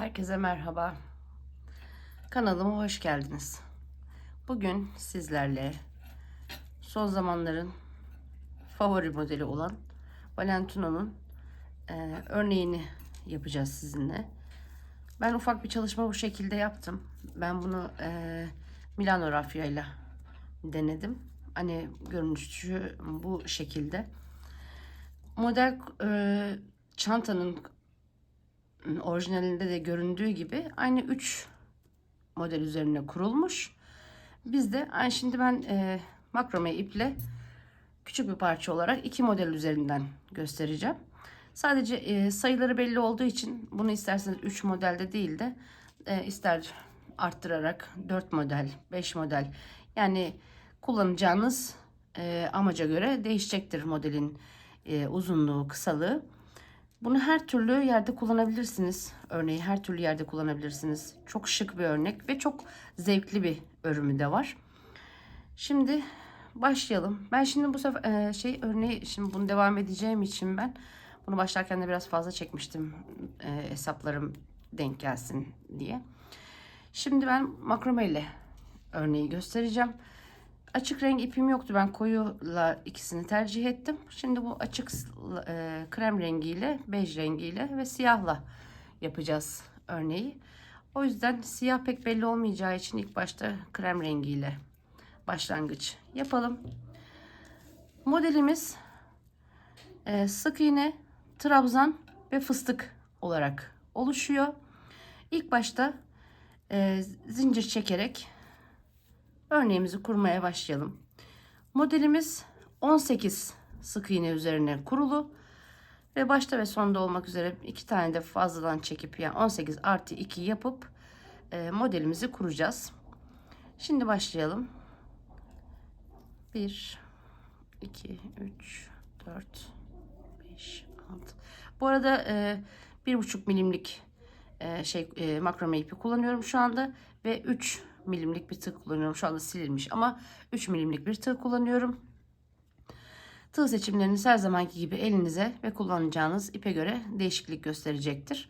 Herkese merhaba. Kanalıma hoş geldiniz. Bugün sizlerle son zamanların favori modeli olan Valentino'nun örneğini yapacağız sizinle. Ben ufak bir çalışma bu şekilde yaptım. Ben bunu Milano rafyayla denedim. Hani görünüşü bu şekilde. Model çantanın orijinalinde de göründüğü gibi aynı 3 model üzerine kurulmuş. Biz de şimdi ben makrome iple küçük bir parça olarak 2 model üzerinden göstereceğim. Sadece sayıları belli olduğu için bunu isterseniz 3 modelde değil de ister arttırarak 4 model, 5 model, yani kullanacağınız amaca göre değişecektir modelin uzunluğu, kısalığı. Bunu her türlü yerde kullanabilirsiniz. Örneği her türlü yerde kullanabilirsiniz. Çok şık bir örnek ve çok zevkli bir örümü de var. Şimdi başlayalım. Ben şimdi bu sefer örneği şimdi bunu devam edeceğim için ben bunu başlarken de biraz fazla çekmiştim. Hesaplarım denk gelsin diye. Şimdi ben makrome ile örneği göstereceğim. Açık renk ipim yoktu. Ben koyuyla ikisini tercih ettim. Şimdi bu açık krem rengiyle, bej rengiyle ve siyahla yapacağız örneği. O yüzden siyah pek belli olmayacağı için ilk başta krem rengiyle başlangıç yapalım. Modelimiz sık iğne, trabzan ve fıstık olarak oluşuyor. İlk başta zincir çekerek örneğimizi kurmaya başlayalım. Modelimiz 18 sık iğne üzerine kurulu ve başta ve sonda olmak üzere 2 tane de fazladan çekip, yani 18 artı 2 yapıp modelimizi kuracağız. Şimdi başlayalım. 1 2 3 4 5 6. Bu arada 1,5 milimlik makrame ipi kullanıyorum şu anda ve 3 milimlik bir tığ kullanıyorum. Şu anda silinmiş ama 3 milimlik bir tığ kullanıyorum. Tığ seçimleriniz her zamanki gibi elinize ve kullanacağınız ipe göre değişiklik gösterecektir.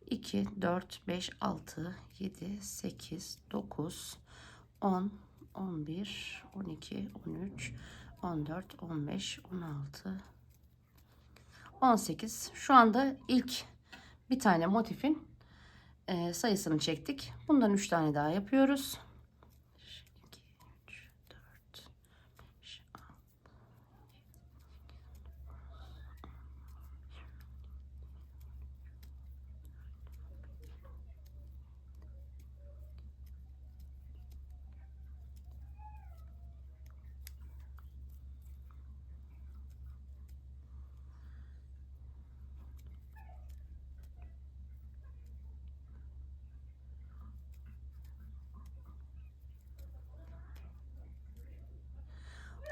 2, 4, 5, 6, 7, 8, 9, 10, 11, 12, 13, 14, 15, 16, 18. Şu anda ilk bir tane motifin sayısını çektik. Bundan 3 tane daha yapıyoruz. 2, 3, 4, 5,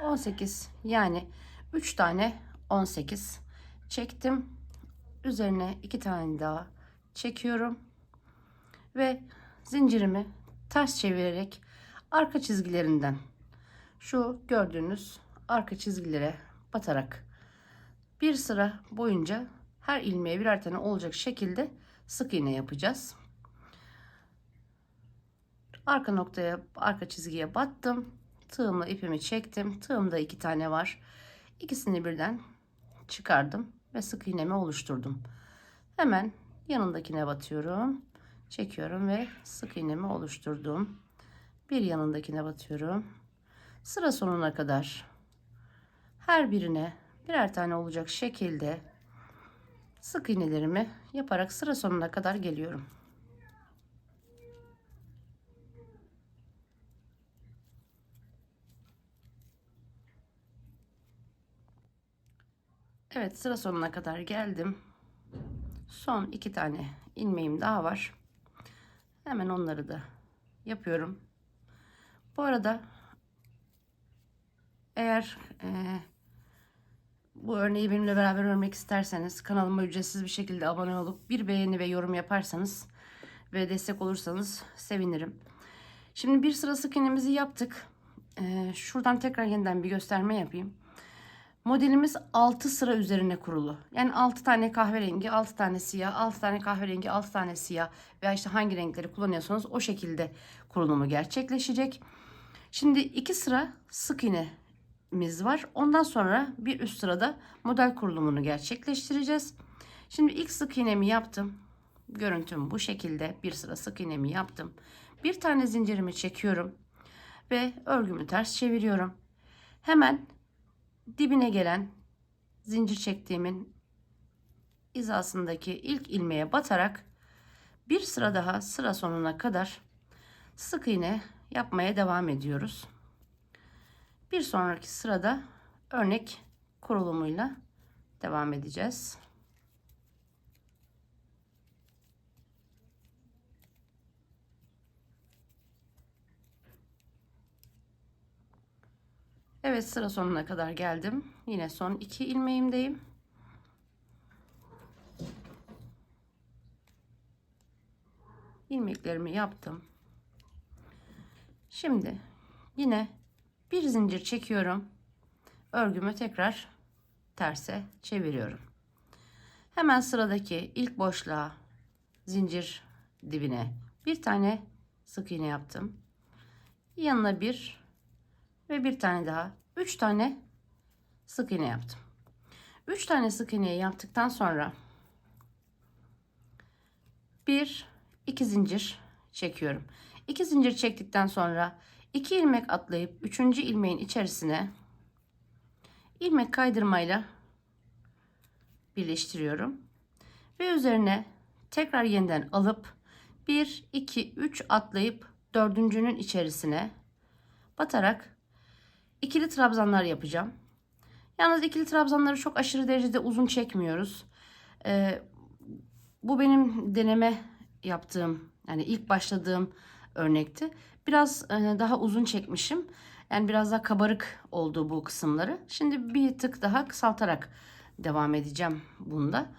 18, yani 3 tane 18 çektim. Üzerine 2 tane daha çekiyorum ve zincirimi ters çevirerek arka çizgilerinden, şu gördüğünüz arka çizgilere batarak bir sıra boyunca her ilmeğe birer tane olacak şekilde sık iğne yapacağız. Arka noktaya, arka çizgiye battım. Tığımla ipimi çektim. Tığımda 2 tane var. İkisini birden çıkardım ve sık iğnemi oluşturdum. Hemen yanındakine batıyorum. Çekiyorum ve sık iğnemi oluşturdum. Bir yanındakine batıyorum. Sıra sonuna kadar her birine birer tane olacak şekilde sık iğnelerimi yaparak sıra sonuna kadar geliyorum. Evet, sıra sonuna kadar geldim. Son 2 tane ilmeğim daha var. Hemen onları da yapıyorum. Bu arada eğer bu örneği benimle beraber örmek isterseniz kanalıma ücretsiz bir şekilde abone olup bir beğeni ve yorum yaparsanız ve destek olursanız sevinirim. Şimdi bir sıra sık iğnemizi yaptık. Şuradan tekrar yeniden bir gösterme yapayım. Modelimiz 6 sıra üzerine kurulu. Yani 6 tane kahverengi, 6 tane siyah, 6 tane kahverengi, 6 tane siyah veya işte hangi renkleri kullanıyorsanız o şekilde kurulumu gerçekleşecek. Şimdi 2 sıra sık iğnemiz var. Ondan sonra bir üst sırada model kurulumunu gerçekleştireceğiz. Şimdi ilk sık iğnemi yaptım. Görüntüm bu şekilde. Bir sıra sık iğnemi yaptım. Bir tane zincirimi çekiyorum ve örgümü ters çeviriyorum. Hemen dibine gelen zincir çektiğimin hizasındaki ilk ilmeğe batarak bir sıra daha sıra sonuna kadar sık iğne yapmaya devam ediyoruz. Bir sonraki sırada örnek kurulumuyla devam edeceğiz. Evet, sıra sonuna kadar geldim. Yine son 2 ilmeğimdeyim. İlmeklerimi yaptım. Şimdi yine bir zincir çekiyorum. Örgümü tekrar terse çeviriyorum. Hemen sıradaki ilk boşluğa, zincir dibine bir tane sık iğne yaptım. Yanına bir ve bir tane daha, 3 tane sık iğne yaptım. 3 tane sık iğneyi yaptıktan sonra bir, iki zincir çekiyorum. 2 zincir çektikten sonra 2 ilmek atlayıp 3. ilmeğin içerisine ilmek kaydırmayla birleştiriyorum ve üzerine tekrar yeniden alıp 1 2 3 atlayıp dördüncünün içerisine batarak ikili trabzanlar yapacağım. Yalnız ikili trabzanları çok aşırı derecede uzun çekmiyoruz. Bu benim deneme yaptığım, yani ilk başladığım örnekti. Biraz daha uzun çekmişim. Yani biraz daha kabarık oldu bu kısımları. Şimdi bir tık daha kısaltarak devam edeceğim bunda.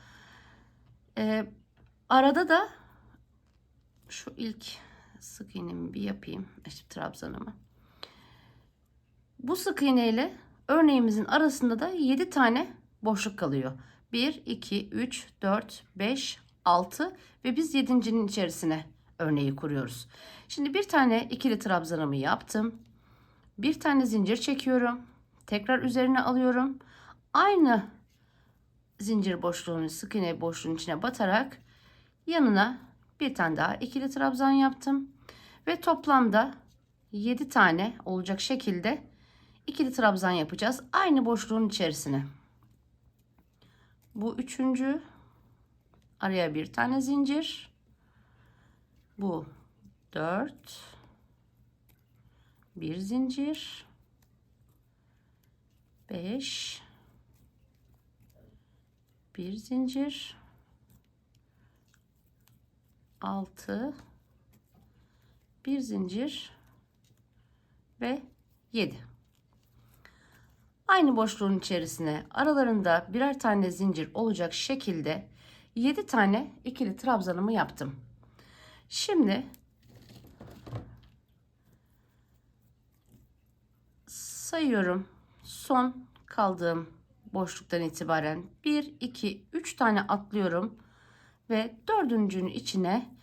Arada da şu ilk sık iğnemi bir yapayım. İşte trabzanımı. Bu sık iğne ile örneğimizin arasında da 7 tane boşluk kalıyor. 1, 2, 3, 4, 5, 6 ve biz 7.'nin içerisine örneği kuruyoruz. Şimdi bir tane ikili trabzanımı yaptım. Bir tane zincir çekiyorum. Tekrar üzerine alıyorum. Aynı zincir boşluğunu, sık iğne boşluğunun içine batarak yanına bir tane daha ikili trabzan yaptım. Ve toplamda 7 tane olacak şekilde ikili trabzan yapacağız. Aynı boşluğun içerisine. Bu üçüncü. Araya bir tane zincir. Bu 4. Bir zincir. 5. Bir zincir. 6. Bir zincir. Ve 7. Aynı boşluğun içerisine aralarında birer tane zincir olacak şekilde 7 tane ikili trabzanımı yaptım. Şimdi sayıyorum. Son kaldığım boşluktan itibaren 1, 2, 3 tane atlıyorum ve dördüncünün içine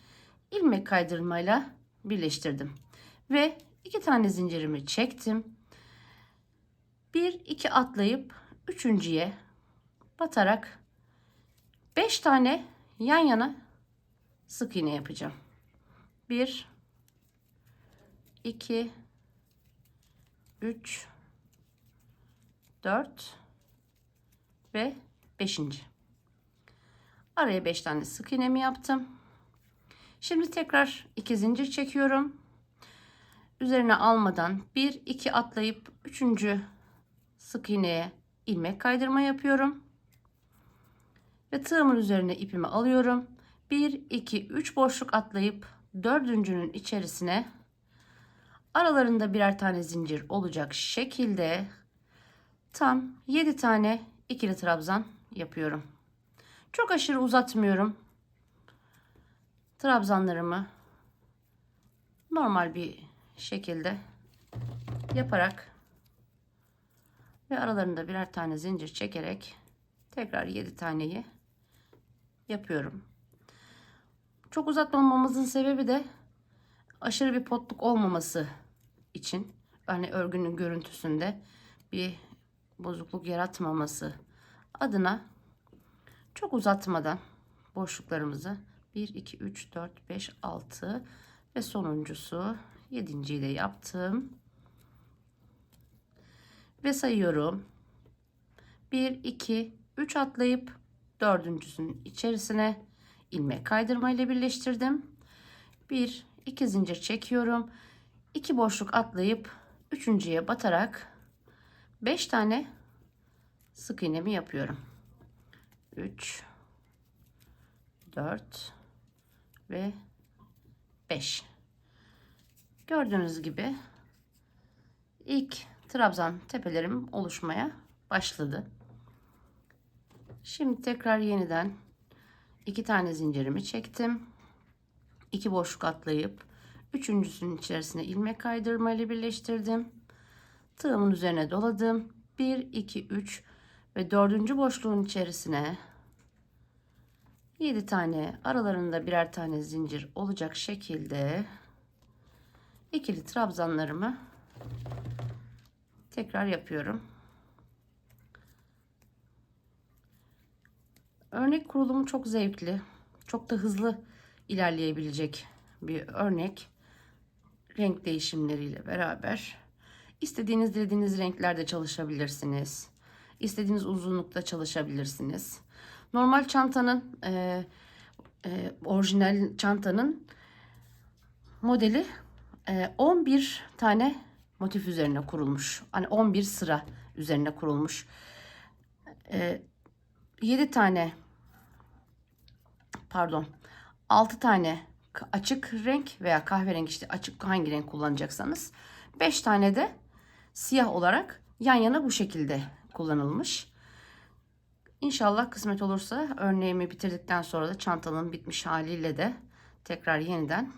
ilmek kaydırmayla birleştirdim. Ve 2 tane zincirimi çektim. 1, 2 atlayıp üçüncüye batarak 5 tane yan yana sık iğne yapacağım. 1, 2, 3, 4 ve 5. Araya 5 tane sık iğnemi yaptım. Şimdi tekrar 2 zincir çekiyorum. Üzerine almadan 1, 2 atlayıp 3. sık iğneye ilmek kaydırma yapıyorum. Ve tığımın üzerine ipimi alıyorum. 1, 2, 3 boşluk atlayıp dördüncünün içerisine aralarında birer tane zincir olacak şekilde tam 7 tane ikili trabzan yapıyorum. Çok aşırı uzatmıyorum. Trabzanlarımı normal bir şekilde yaparak Ve aralarında birer tane zincir çekerek tekrar 7 taneyi yapıyorum. Çok uzatmamamızın sebebi de aşırı bir potluk olmaması için, hani örgünün görüntüsünde bir bozukluk yaratmaması adına çok uzatmadan boşluklarımızı 1 2 3 4 5 6 ve sonuncusu 7.'yi de yaptım ve sayıyorum. 1 2 3 atlayıp dördüncüsünün içerisine ilmek kaydırma ile birleştirdim. 1 2 zincir çekiyorum. 2 boşluk atlayıp üçüncüye batarak 5 tane sık iğnemi yapıyorum. 3 4 ve 5. Gördüğünüz gibi ilk trabzan tepelerim oluşmaya başladı. Şimdi tekrar yeniden 2 tane zincirimi çektim. 2 boşluk atlayıp üçüncüsünün içerisine ilmek kaydırma ile birleştirdim. Tığımın üzerine doladım. 1 2 3 ve dördüncü boşluğun içerisine 7 tane, aralarında birer tane zincir olacak şekilde ikili trabzanlarımı tekrar yapıyorum. Örnek kurulumu çok zevkli, çok da hızlı ilerleyebilecek bir örnek. Renk değişimleriyle beraber istediğiniz dilediğiniz renklerde çalışabilirsiniz. İstediğiniz uzunlukta çalışabilirsiniz. Normal çantanın orijinal çantanın modeli 11 tane motif üzerine kurulmuş. Hani 11 sıra üzerine kurulmuş. 7 tane, pardon, 6 tane açık renk veya kahverengi, işte açık hangi renk kullanacaksanız, 5 tane de siyah olarak yan yana bu şekilde kullanılmış. İnşallah kısmet olursa örneğimi bitirdikten sonra da çantanın bitmiş haliyle de tekrar yeniden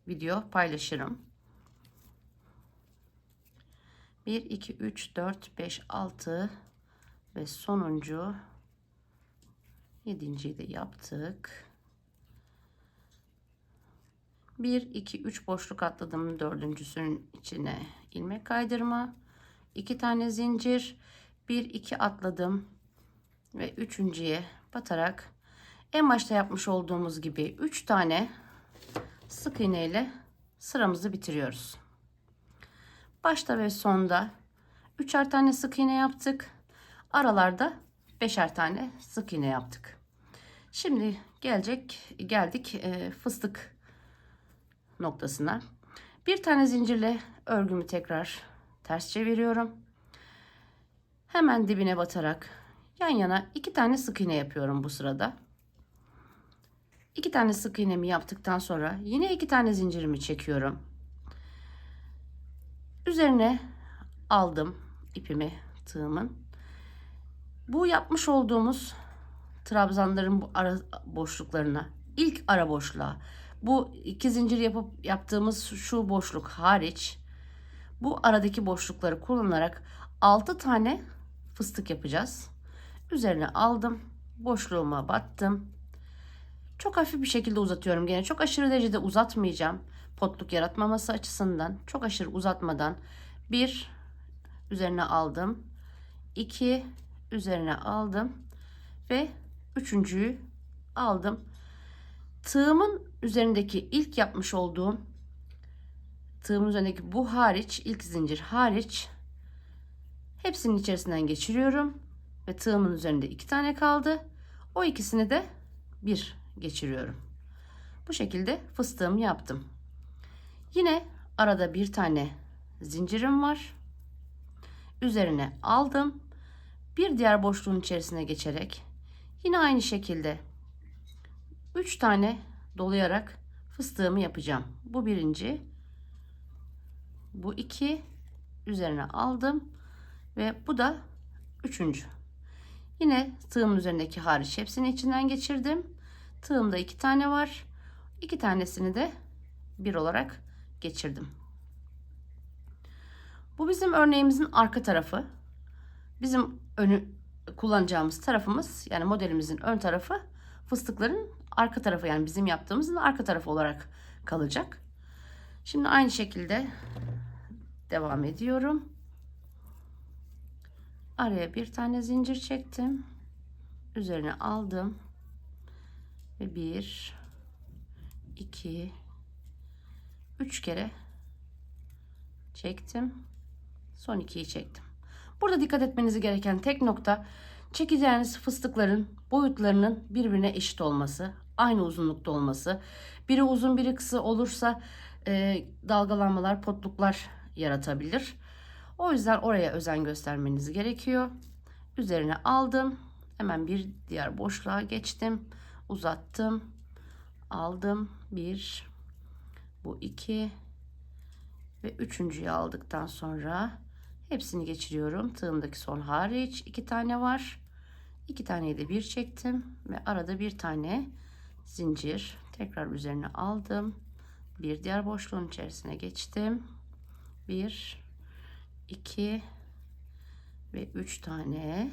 video paylaşırım. 1 2 3 4 5 6 ve sonuncu 7.'yi de yaptık. 1 2 3 boşluk atladım, dördüncüsünün içine ilmek kaydırma, 2 tane zincir, 1 2 atladım ve üçüncüye batarak en başta yapmış olduğumuz gibi 3 tane sık iğne ile sıramızı bitiriyoruz. Başta ve sonda 3'er tane sık iğne yaptık. Aralarda 5'er tane sık iğne yaptık. Şimdi geldik fıstık noktasına. Bir tane zincirle örgümü tekrar ters çeviriyorum. Hemen dibine batarak yan yana 2 tane sık iğne yapıyorum bu sırada. 2 tane sık iğnemi yaptıktan sonra yine 2 tane zincirimi çekiyorum. Üzerine aldım ipimi, tığımın. Bu yapmış olduğumuz trabzanların bu ara boşluklarına, ilk ara boşluğa, bu 2 zincir yaptığımız şu boşluk hariç, bu aradaki boşlukları kullanarak 6 tane fıstık yapacağız. Üzerine aldım, boşluğuma battım. Çok hafif bir şekilde uzatıyorum. Gene çok aşırı derecede uzatmayacağım. Potluk yaratmaması açısından çok aşırı uzatmadan 1 üzerine aldım. 2 üzerine aldım ve üçüncüyü aldım. Tığımın üzerindeki ilk yapmış olduğum, tığımın üzerindeki bu hariç, ilk zincir hariç hepsinin içerisinden geçiriyorum ve tığımın üzerinde 2 tane kaldı. O ikisini de bir geçiriyorum. Bu şekilde fıstığımı yaptım. Yine arada bir tane zincirim var. Üzerine aldım. Bir diğer boşluğun içerisine geçerek yine aynı şekilde 3 tane dolayarak fıstığımı yapacağım. Bu birinci, bu iki, üzerine aldım ve bu da üçüncü. Yine tığımın üzerindeki hariç hepsini içinden geçirdim. Tığımda 2 tane var. 2 tanesini de bir olarak geçirdim. Bu bizim örneğimizin arka tarafı. Bizim kullanacağımız tarafımız, yani modelimizin ön tarafı, fıstıkların arka tarafı, yani bizim yaptığımızın arka tarafı olarak kalacak. Şimdi aynı şekilde devam ediyorum. Araya bir tane zincir çektim. Üzerine aldım. Ve 1, 2, 3 kere çektim. Son 2'yi çektim. Burada dikkat etmeniz gereken tek nokta, çekeceğiniz fıstıkların boyutlarının birbirine eşit olması, aynı uzunlukta olması. Biri uzun biri kısa olursa dalgalanmalar, potluklar yaratabilir. O yüzden oraya özen göstermeniz gerekiyor. Üzerine aldım. Hemen bir diğer boşluğa geçtim. Uzattım. Aldım. 1, bu 2 ve üçüncüyü aldıktan sonra hepsini geçiriyorum. Tığımdaki son hariç 2 tane var. 2 taneyi de bir çektim ve arada bir tane zincir. Tekrar üzerine aldım. Bir diğer boşluğun içerisine geçtim. 1, 2 ve 3 tane.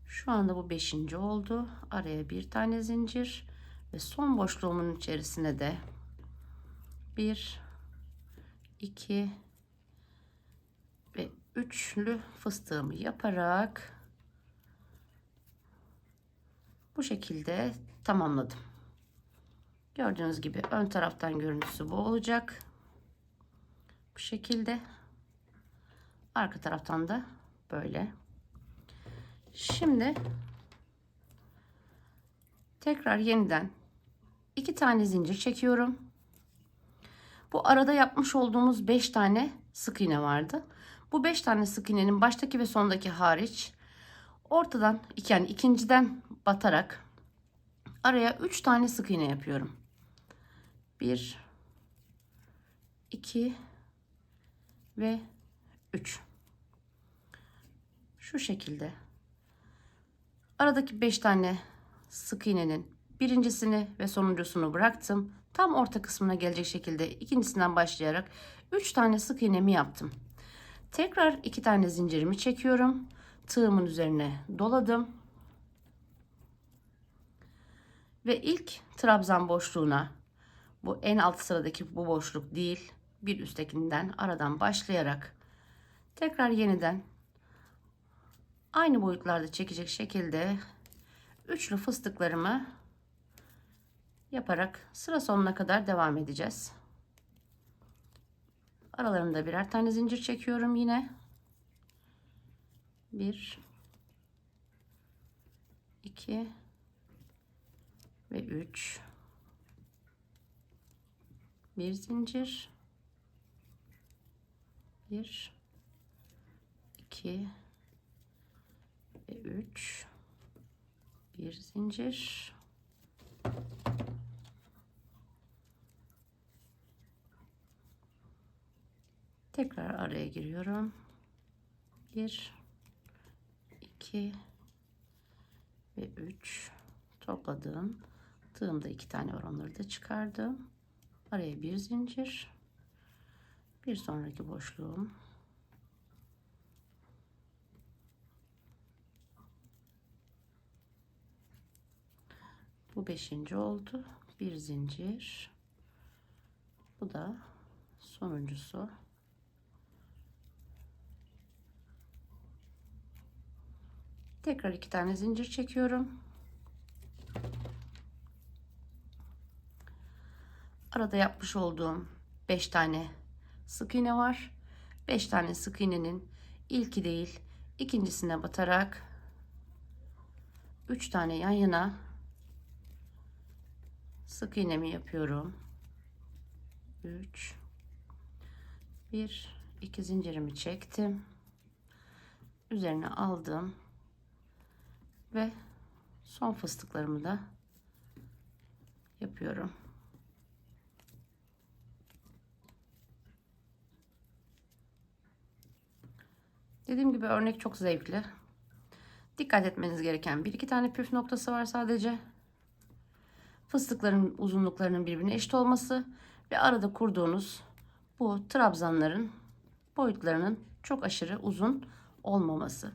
Şu anda bu 5. oldu. Araya bir tane zincir ve son boşluğumun içerisine de 1, 2 ve üçlü fıstığımı yaparak bu şekilde tamamladım. Gördüğünüz gibi ön taraftan görüntüsü bu olacak. Bu şekilde. Arka taraftan da böyle. Şimdi tekrar yeniden 2 tane zincir çekiyorum. Bu arada yapmış olduğumuz 5 tane sık iğne vardı. Bu 5 tane sık iğnenin baştaki ve sondaki hariç ortadan, yani ikinciden batarak araya 3 tane sık iğne yapıyorum. 1, 2 ve 3. Şu şekilde. Aradaki 5 tane sık iğnenin birincisini ve sonuncusunu bıraktım. Tam orta kısmına gelecek şekilde ikincisinden başlayarak 3 tane sık iğnemi yaptım. Tekrar 2 tane zincirimi çekiyorum. Tığımın üzerine doladım. Ve ilk trabzan boşluğuna, bu en alt sıradaki bu boşluk değil, bir üsttekinden aradan başlayarak tekrar yeniden aynı boyutlarda çekecek şekilde üçlü fıstıklarımı yaparak sıra sonuna kadar devam edeceğiz. Aralarında birer tane zincir çekiyorum yine. 1, 2 ve 3. Bir zincir. 1, 2 ve 3. Bir zincir. Tekrar araya giriyorum. 1, 2 ve 3. Topladım. Tığımda 2 tane var, onları da çıkardım. Araya bir zincir. Bir sonraki boşluğum. Bu 5. oldu. Bir zincir. Bu da sonuncusu. Tekrar 2 tane zincir çekiyorum. Arada yapmış olduğum 5 tane sık iğne var. 5 tane sık iğnenin ilki değil, ikincisine batarak 3 tane yan yana sık iğnemi yapıyorum. 3, 1, 2 zincirimi çektim. Üzerine aldım ve son fıstıklarımı da yapıyorum. Dediğim gibi örnek çok zevkli. Dikkat etmeniz gereken bir iki tane püf noktası var sadece. Fıstıkların uzunluklarının birbirine eşit olması ve arada kurduğunuz bu trabzanların boyutlarının çok aşırı uzun olmaması.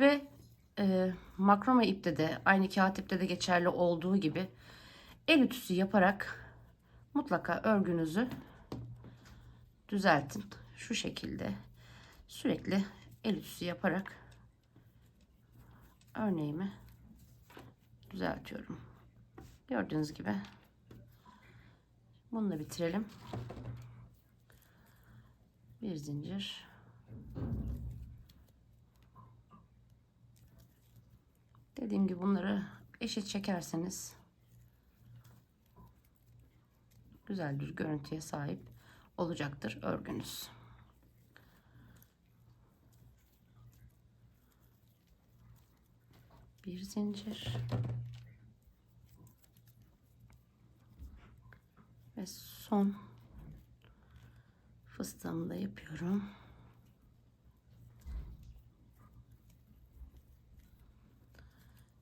Ve makrome ipte de aynı kağıt ipte de geçerli olduğu gibi el ütüsü yaparak mutlaka örgünüzü düzeltin. Şu şekilde sürekli el ütüsü yaparak örneğimi düzeltiyorum. Gördüğünüz gibi bunu da bitirelim. Bir zincir. Dediğim gibi bunları eşit çekerseniz güzel bir görüntüye sahip olacaktır örgünüz. Bir zincir ve son fıstığımı da yapıyorum.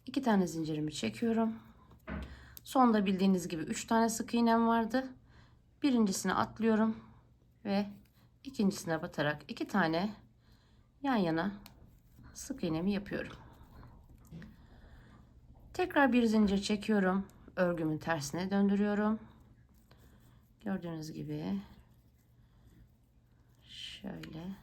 İki tane zincirimi çekiyorum. Sonda bildiğiniz gibi 3 tane sık iğnem vardı. Birincisine atlıyorum ve ikincisine batarak 2 tane yan yana sık iğnemi yapıyorum. Tekrar bir zincir çekiyorum. Örgümün tersine döndürüyorum. Gördüğünüz gibi şöyle.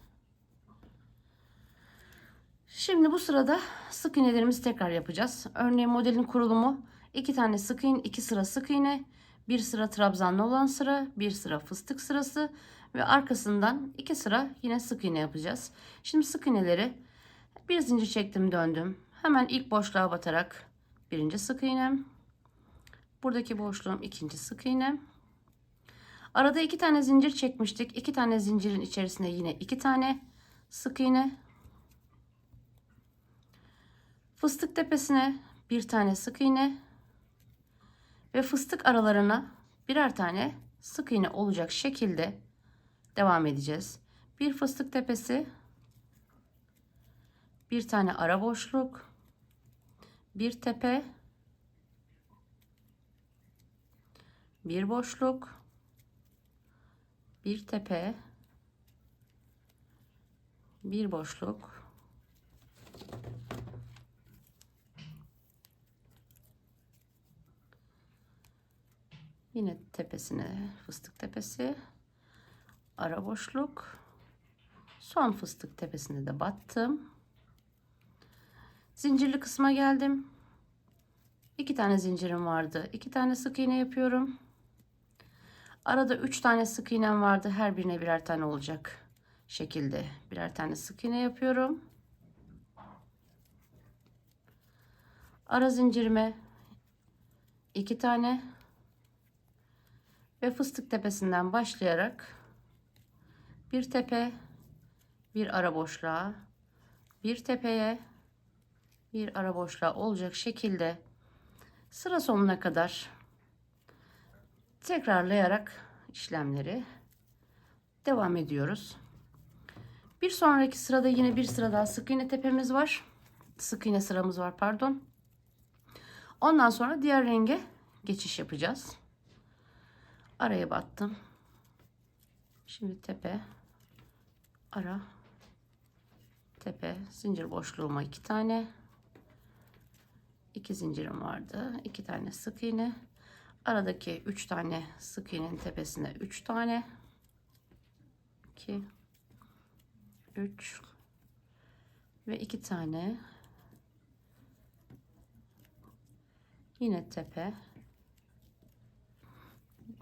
Şimdi bu sırada sık iğnelerimizi tekrar yapacağız. Örneğin modelin kurulumu 2 tane sık iğne, 2 sıra sık iğne, bir sıra trabzanlı olan sıra, bir sıra fıstık sırası ve arkasından 2 sıra yine sık iğne yapacağız. Şimdi sık iğneleri bir zincir çektim, döndüm. Hemen ilk boşluğa batarak birinci sık iğnem. Buradaki boşluğum ikinci sık iğnem. Arada 2 tane zincir çekmiştik. 2 tane zincirin içerisine yine 2 tane sık iğne. Fıstık tepesine bir tane sık iğne ve fıstık aralarına birer tane sık iğne olacak şekilde devam edeceğiz. Bir fıstık tepesi, bir tane ara boşluk, bir tepe, bir boşluk, bir tepe, bir boşluk, yine tepesine fıstık tepesi, ara boşluk, son fıstık tepesine de battım. Zincirli kısma geldim. 2 tane zincirim vardı. 2 tane sık iğne yapıyorum. Arada 3 tane sık iğnem vardı. Her birine birer tane olacak şekilde birer tane sık iğne yapıyorum. Ara zincirime 2 tane ve fıstık tepesinden başlayarak bir tepe, bir ara boşluğa, bir tepeye, bir ara boşluğa olacak şekilde sıra sonuna kadar tekrarlayarak işlemleri devam ediyoruz. Bir sonraki sırada yine bir sıra daha sık iğne tepemiz var. Sık iğne sıramız var, pardon. Ondan sonra diğer renge geçiş yapacağız. Araya battım. Şimdi tepe, ara, tepe, zincir boşluğuma 2 tane. 2 zincirim vardı. 2 tane sık iğne. Aradaki 3 tane sık iğnenin tepesine 3 tane. 2 3 ve 2 tane yine tepe,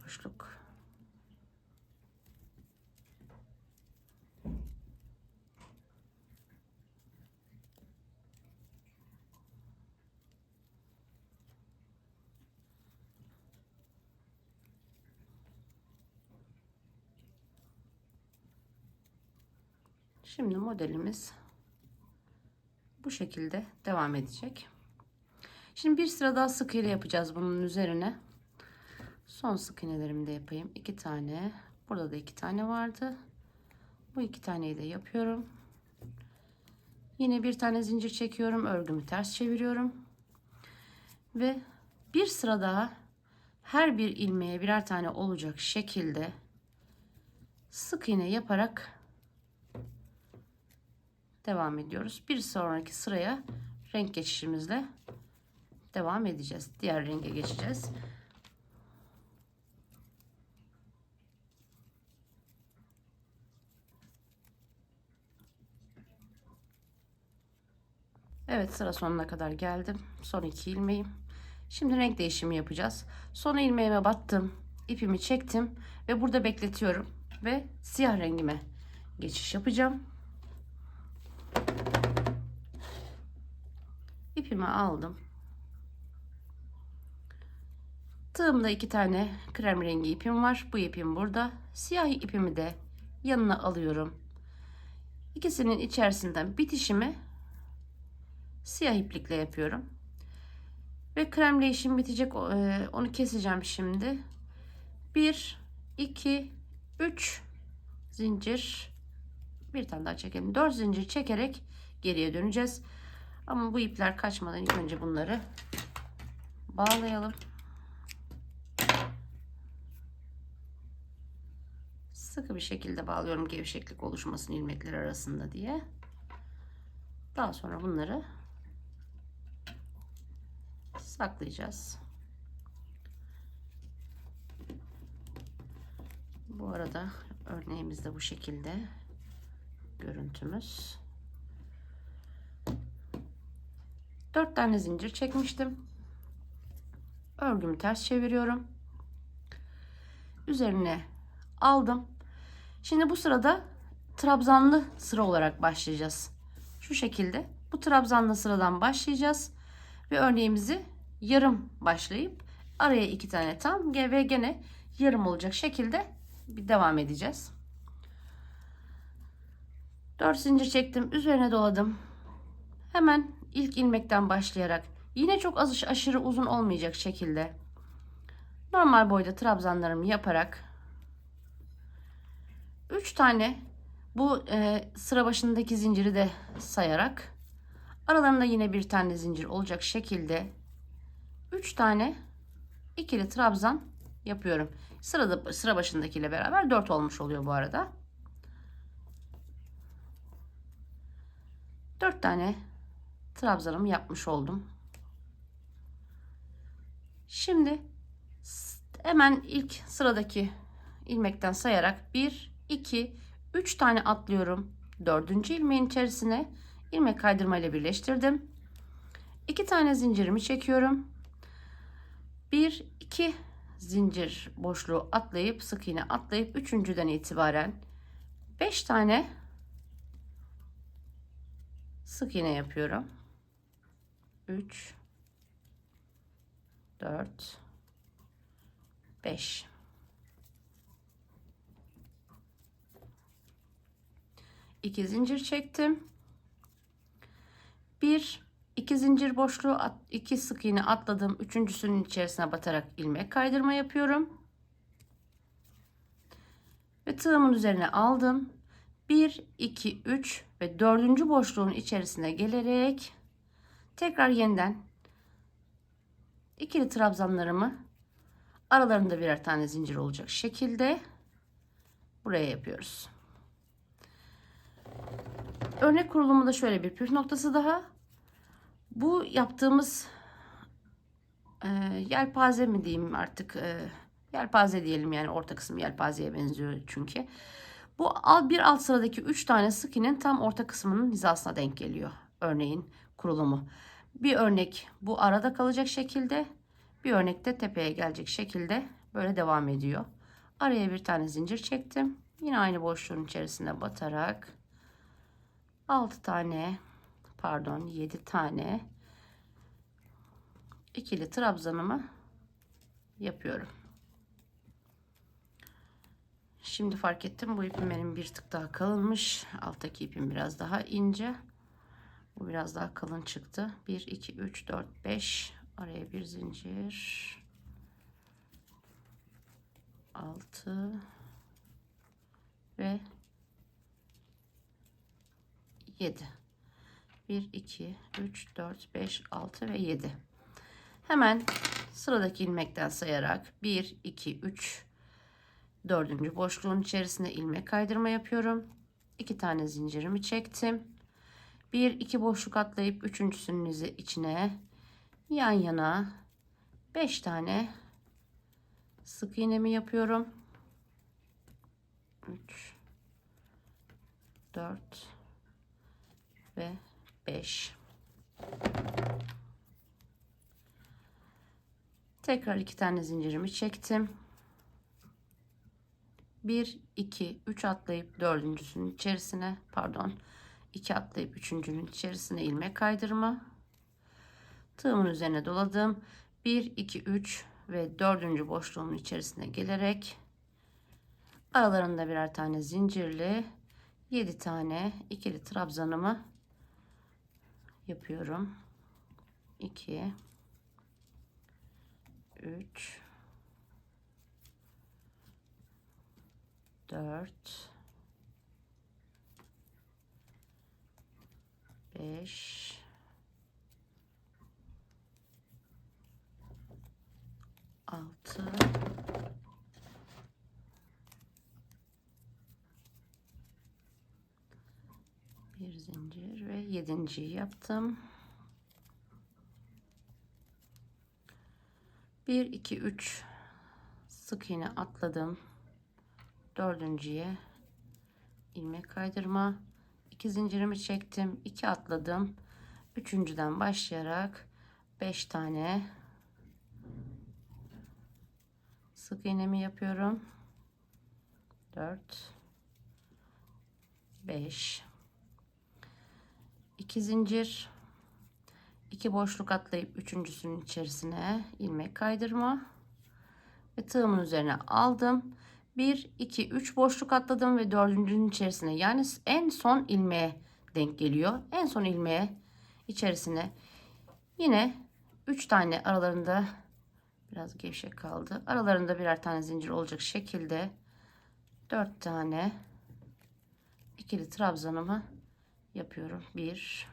boşluk. Şimdi modelimiz bu şekilde devam edecek. Şimdi bir sıra daha sık iğne yapacağız bunun üzerine. Son sık iğnelerimi de yapayım. 2 tane. Burada da 2 tane vardı. Bu 2 taneyi de yapıyorum. Yine bir tane zincir çekiyorum. Örgümü ters çeviriyorum. Ve bir sıra daha her bir ilmeğe birer tane olacak şekilde sık iğne yaparak devam ediyoruz. Bir sonraki sıraya renk geçişimizle devam edeceğiz. Diğer renge geçeceğiz. Evet, sıra sonuna kadar geldim. Son 2 ilmeğim. Şimdi renk değişimi yapacağız. Son ilmeğime battım. İpimi çektim ve burada bekletiyorum ve siyah rengime geçiş yapacağım. İpimi aldım. Tığımda 2 tane krem rengi ipim var. Bu ipim burada. Siyah ipimi de yanına alıyorum. İkisinin içerisinden bitişimi siyah iplikle yapıyorum. Ve kremle işim bitecek. Onu keseceğim şimdi. 1, 2, 3 zincir. Bir tane daha çekelim. 4 zincir çekerek geriye döneceğiz. Ama bu ipler kaçmadan ilk önce bunları bağlayalım. Sıkı bir şekilde bağlıyorum, gevşeklik oluşmasın ilmekler arasında diye. Daha sonra bunları saklayacağız. Bu arada örneğimiz de bu şekilde görüntümüz. 4 tane zincir çekmiştim. Örgümü ters çeviriyorum. Üzerine aldım. Şimdi bu sırada trabzanlı sıra olarak başlayacağız. Şu şekilde bu trabzanlı sıradan başlayacağız ve örneğimizi yarım başlayıp araya 2 tane tam ve gene yarım olacak şekilde bir devam edeceğiz. 4 zincir çektim, üzerine doladım. Hemen ilk ilmekten başlayarak yine çok aşırı uzun olmayacak şekilde normal boyda trabzanlarımı yaparak 3 tane bu sıra başındaki zinciri de sayarak aralarında yine bir tane zincir olacak şekilde 3 tane ikili trabzan yapıyorum. Sıra başındakiyle beraber 4 olmuş oluyor bu arada. 4 tane trabzanımı yapmış oldum. Şimdi hemen ilk sıradaki ilmekten sayarak 1, 2, 3 tane atlıyorum. 4. ilmeğin içerisine ilmek kaydırma ile birleştirdim. 2 tane zincirimi çekiyorum. 1, 2 zincir boşluğu atlayıp sık iğne atlayıp 3.'den itibaren 5 tane sık iğne yapıyorum. 3, 4, 5. 2 zincir çektim. 1, 2 zincir boşluğu 2 sık iğne atladım. Üçüncüsünün içerisine batarak ilmek kaydırma yapıyorum. Ve tığımın üzerine aldım. 1, 2, 3 ve 4. boşluğun içerisine gelerek tekrar yeniden ikili trabzanlarımı aralarında birer tane zincir olacak şekilde buraya yapıyoruz. Örnek kurulumunda şöyle bir püf noktası daha. Bu yaptığımız yelpaze mi diyeyim artık, yelpaze diyelim, yani orta kısım yelpazeye benziyor çünkü. Bu bir alt sıradaki 3 tane sık iğnenin tam orta kısmının hizasına denk geliyor örneğin kurulumu. Bir örnek bu arada kalacak şekilde, bir örnek de tepeye gelecek şekilde böyle devam ediyor. Araya bir tane zincir çektim. Yine aynı boşluğun içerisine batarak 7 tane ikili trabzanımı yapıyorum. Şimdi fark ettim, bu ipim benim bir tık daha kalınmış. Alttaki ipim biraz daha ince. Bu biraz daha kalın çıktı. 1, 2, 3, 4, 5. Araya bir zincir. 6 ve 7. 1, 2, 3, 4, 5, 6 ve 7. Hemen sıradaki ilmekten sayarak 1, 2, 3, 4. boşluğun içerisine ilmek kaydırma yapıyorum. 2 tane zincirimi çektim. Bir iki boşluk atlayıp üçüncüsünün içine yan yana 5 tane sık iğnemi yapıyorum. 3 4 ve 5. Tekrar 2 tane zincirimi çektim. 1 2 3 atlayıp dördüncüsünün içerisine, pardon, 2 atlayıp üçüncünün içerisine ilmek kaydırma. Tığımın üzerine doladım. 1 2 3 ve dördüncü boşluğumun içerisine gelerek aralarında birer tane zincirli 7 tane ikili trabzanımı yapıyorum. 2 3 4 5 6 bir zincir ve yedinciyi yaptım. 1 2 3 sık iğne atladım. Dördüncüye ilmek kaydırma, 2 zincirimi çektim, 2 atladım. Üçüncüden başlayarak 5 tane sık iğnemi yapıyorum. 4 5 2 zincir, 2 boşluk atlayıp üçüncüsünün içerisine ilmek kaydırma ve tığımın üzerine aldım. 1 2 3 boşluk atladım ve dördüncünün içerisine, yani en son ilmeğe denk geliyor. En son ilmeğe içerisine yine 3 tane, aralarında biraz gevşek kaldı, aralarında birer tane zincir olacak şekilde 4 tane ikili trabzanımı yapıyorum. 1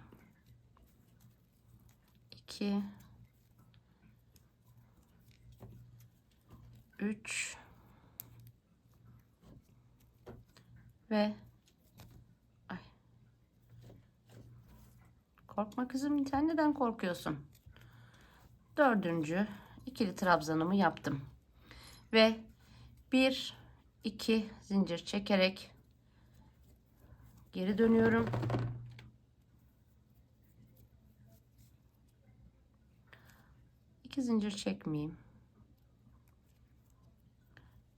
2 3 ve korkma kızım, sen neden korkuyorsun? Dördüncü ikili trabzanımı yaptım ve 1 2 zincir çekerek geri dönüyorum. İki zincir çekmeyeyim.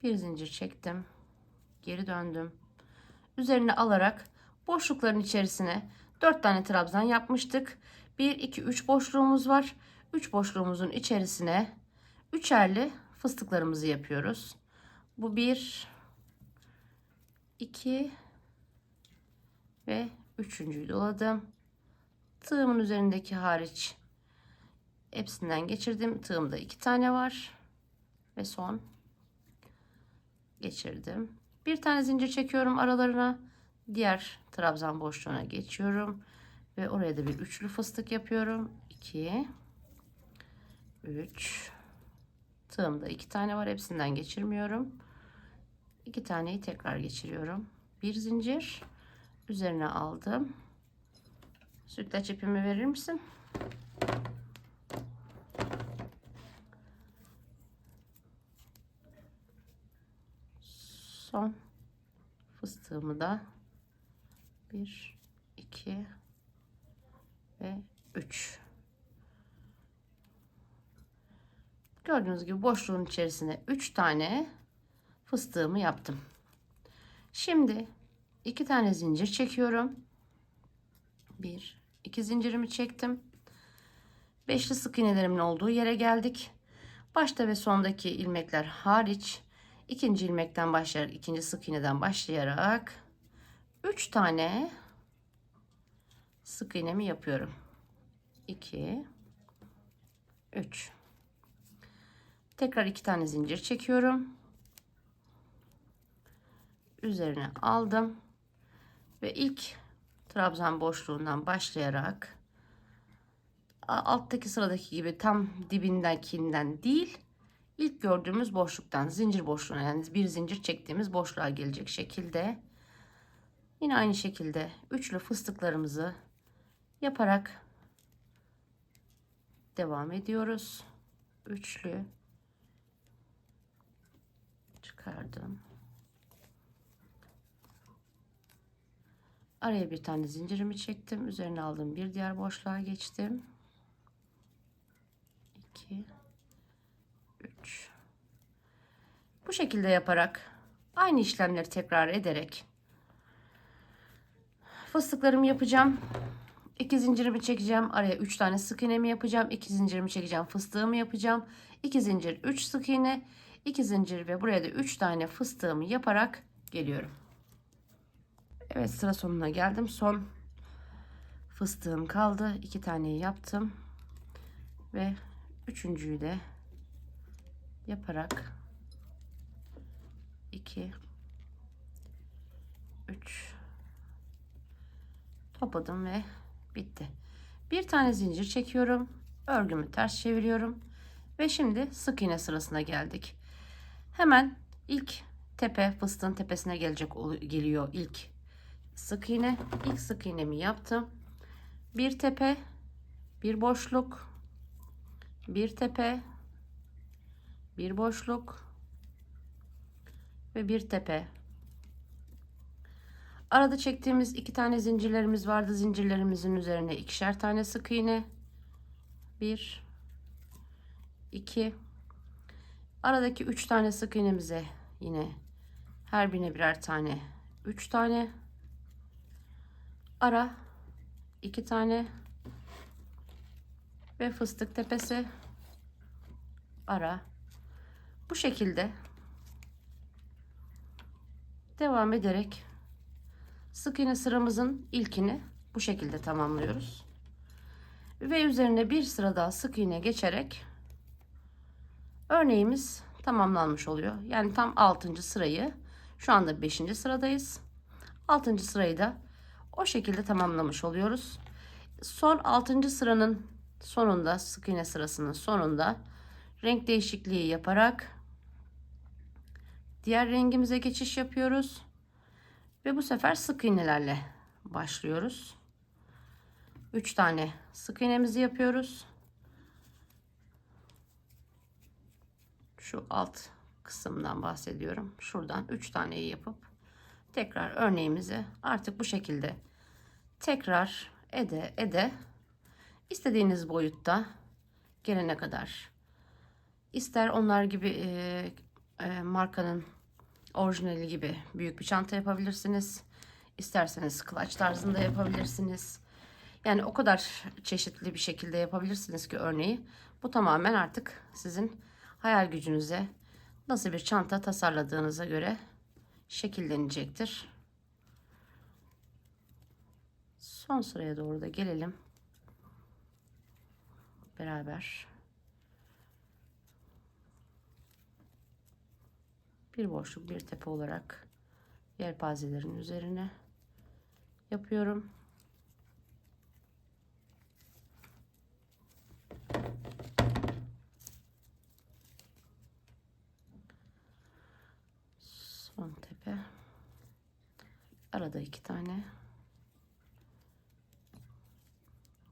Bir zincir çektim, geri döndüm. Üzerine alarak boşlukların içerisine 4 tane trabzan yapmıştık. 1 2 3 boşluğumuz var. 3 boşluğumuzun içerisine üçerli fıstıklarımızı yapıyoruz. Bu 1 2 ve üçüncüyü doladım. Tığımın üzerindeki hariç hepsinden geçirdim. Tığımda 2 tane var ve son geçirdim. Bir tane zincir çekiyorum aralarına, diğer trabzan boşluğuna geçiyorum ve oraya da bir üçlü fıstık yapıyorum. 2 3 tığımda 2 tane var, hepsinden geçirmiyorum. 2 taneyi tekrar geçiriyorum. Bir zincir üzerine aldım. Sütlaç ipimi verir misin? Son fıstığımı da 1 2 ve 3. Gördüğünüz gibi boşluğun içerisine 3 tane fıstığımı yaptım. Şimdi 2 tane zincir çekiyorum. 1 2 zincirimi çektim. Beşli sık iğnelerimin olduğu yere geldik. Başta ve sondaki ilmekler hariç ikinci ilmekten başlayarak, ikinci sık iğneden başlayarak 3 tane sık iğnemi yapıyorum. 2 3. Tekrar 2 tane zincir çekiyorum. Üzerine aldım ve ilk trabzan boşluğundan başlayarak alttaki sıradaki gibi tam dibindekinden değil, ilk gördüğümüz boşluktan, zincir boşluğuna, yani bir zincir çektiğimiz boşluğa gelecek şekilde yine aynı şekilde üçlü fıstıklarımızı yaparak devam ediyoruz. Üçlü çıkardım. Araya bir tane zincirimi çektim. Üzerine aldığım bir diğer boşluğa geçtim. 2 3. Bu şekilde yaparak aynı işlemleri tekrar ederek fıstıklarımı yapacağım. 2 zincirimi çekeceğim. Araya 3 tane sık iğnemi yapacağım. 2 zincirimi çekeceğim. Fıstığımı yapacağım. 2 zincir, 3 sık iğne, 2 zincir ve buraya da 3 tane fıstığımı yaparak geliyorum. Evet, sıra sonuna geldim. Son fıstığım kaldı. 2 taneyi yaptım. Ve üçüncüyü de yaparak 2 3 topladım ve bitti. Bir tane zincir çekiyorum. Örgümü ters çeviriyorum. Ve şimdi sık iğne sırasına geldik. Hemen ilk tepe, fıstığın tepesine geliyor ilk sık iğne. İlk sık iğnemi yaptım. Bir tepe, bir boşluk, bir tepe, bir boşluk ve bir tepe. Arada çektiğimiz 2 tane zincirlerimiz vardı. Zincirlerimizin üzerine ikişer tane sık iğne. 1 2. Aradaki 3 tane sık iğnemize yine her birine birer tane, 3 tane. Ara 2 tane ve fıstık tepesi, ara. Bu şekilde devam ederek sık iğne sıramızın ilkini bu şekilde tamamlıyoruz. Ve üzerine bir sıra daha sık iğne geçerek örneğimiz tamamlanmış oluyor. Yani tam 6. sırayı, şu anda 5. sıradayız. 6. sırayı da o şekilde tamamlamış oluyoruz. Son 6. sıranın sonunda, sık iğne sırasının sonunda renk değişikliği yaparak diğer rengimize geçiş yapıyoruz. Ve bu sefer sık iğnelerle başlıyoruz. 3 tane sık iğnemizi yapıyoruz. Şu alt kısımdan bahsediyorum. Şuradan 3 taneyi yapıp tekrar örneğimizi artık bu şekilde tekrar ede istediğiniz boyutta gelene kadar, ister onlar gibi markanın orijinali gibi büyük bir çanta yapabilirsiniz. İsterseniz clutch tarzında yapabilirsiniz. Yani o kadar çeşitli bir şekilde yapabilirsiniz ki örneği. Bu tamamen artık sizin hayal gücünüze, nasıl bir çanta tasarladığınıza göre şekillenecektir. Son sıraya doğru da gelelim. Beraber. Bir boşluk, bir tepe olarak yelpazelerin üzerine yapıyorum. Son tepe. Arada 2 tane.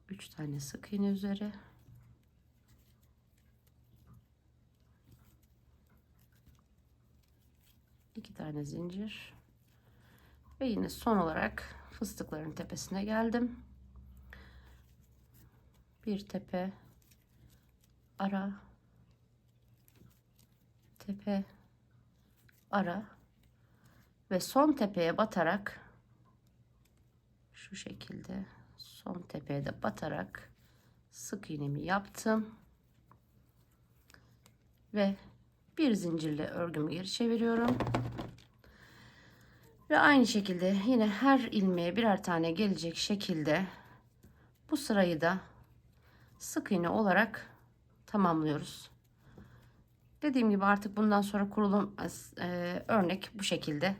3 tane sık iğne üzeri. İki tane zincir. Ve yine son olarak fıstıkların tepesine geldim. Bir tepe, ara, tepe, ara ve son tepeye batarak şu şekilde son tepeye de batarak sık iğnemi yaptım ve bir zincirle örgümü geri çeviriyorum ve aynı şekilde yine her ilmeğe birer tane gelecek şekilde bu sırayı da sık iğne olarak tamamlıyoruz. Dediğim gibi artık bundan sonra kurulum örnek bu şekilde.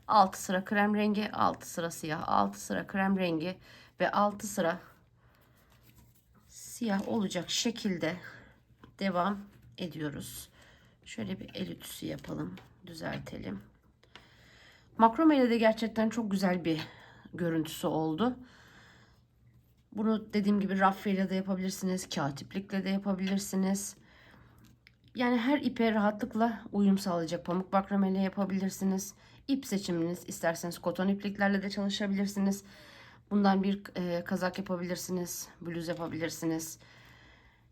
6 sıra krem rengi, 6 sıra siyah, 6 sıra krem rengi ve 6 sıra siyah olacak şekilde devam ediyoruz. Şöyle bir el ütüsü yapalım, düzeltelim. Makrome ile de gerçekten çok güzel bir görüntüsü oldu. Bunu dediğim gibi rafyayla da yapabilirsiniz, kağıt iplikle de yapabilirsiniz. Yani her ipe rahatlıkla uyum sağlayacak pamuk makrameyle yapabilirsiniz. İp seçiminiz, isterseniz koton ipliklerle de çalışabilirsiniz. Bundan bir kazak yapabilirsiniz, bluz yapabilirsiniz.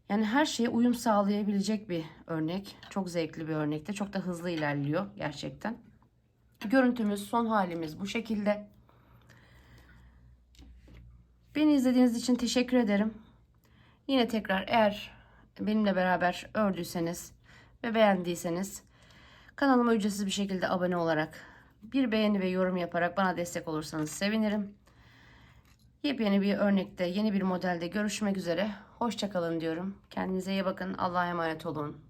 Yani her şeye uyum sağlayabilecek bir örnek. Çok zevkli bir örnekte. Çok da hızlı ilerliyor gerçekten. Görüntümüz, son halimiz bu şekilde. Beni izlediğiniz için teşekkür ederim. Yine tekrar eğer benimle beraber ördüyseniz ve beğendiyseniz kanalıma ücretsiz bir şekilde abone olarak bir beğeni ve yorum yaparak bana destek olursanız sevinirim. Yepyeni bir örnekte, yeni bir modelde görüşmek üzere. Hoşça kalın diyorum. Kendinize iyi bakın. Allah'a emanet olun.